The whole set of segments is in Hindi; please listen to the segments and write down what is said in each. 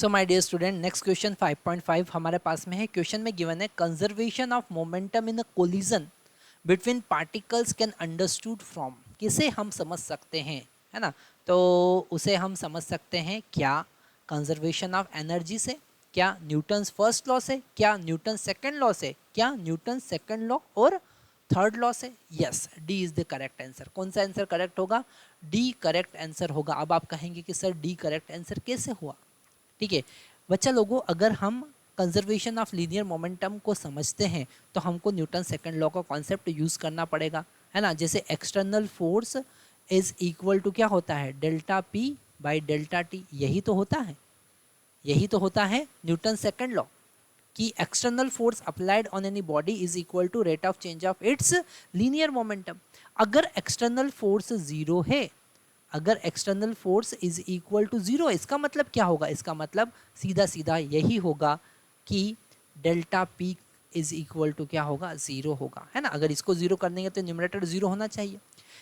So my dear student, next question 5.5 हमारे पास में है। क्वेश्चन में गिवन है conservation of momentum in a collision between particles can understood from. किसे हम समझ सकते हैं, है ना? तो उसे हम समझ सकते हैं क्या कंजर्वेशन ऑफ एनर्जी से, क्या न्यूटन्स फर्स्ट लॉ से, क्या न्यूटन सेकंड लॉ से, क्या न्यूटन सेकंड लॉ और थर्ड लॉ से। Yes, D is the correct answer. कौन सा आंसर करेक्ट होगा? डी करेक्ट आंसर होगा। अब आप कहेंगे कि सर डी करेक्ट आंसर कैसे हुआ? ठीक है बच्चा लोगों, अगर हम कंजर्वेशन ऑफ लीनियर मोमेंटम को समझते हैं तो हमको न्यूटन सेकंड लॉ का कॉन्सेप्ट यूज करना पड़ेगा, है ना? जैसे external force is equal to क्या होता है? Delta P by delta T. यही तो होता है, यही तो होता है न्यूटन सेकंड लॉ कि external force applied on any body is equal to rate of change of its linear momentum. अगर एक्सटर्नल फोर्स जीरो है, अगर external force is equal to zero, इसका मतलब क्या होगा? इसका मतलब सीधा सीधा यही होगा कि delta P is equal to क्या होगा? जीरो होगा, है ना? अगर इसको जीरो कर देंगे तो न्यूमरेटर जीरो होना चाहिए।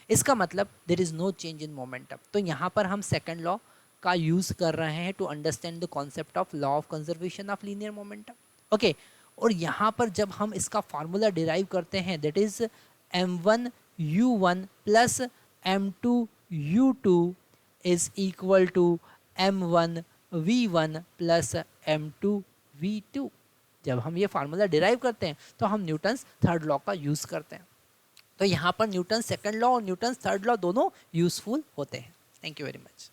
इसका मतलब there is no change in momentum. तो यहाँ पर हम सेकेंड लॉ का यूज कर रहे हैं to understand the concept of law of conservation of linear momentum. Okay, और यहाँ पर जब हम इसका फार्मूला डिराइव करते हैं, that is m1u1 plus m2u2 is equal to m1v1 plus m2v2। जब हम ये फार्मूला डिराइव करते हैं तो हम न्यूटन्स थर्ड लॉ का यूज करते हैं। तो यहाँ पर न्यूटन सेकंड लॉ और न्यूटन थर्ड लॉ दोनों यूजफुल होते हैं। Thank you very much.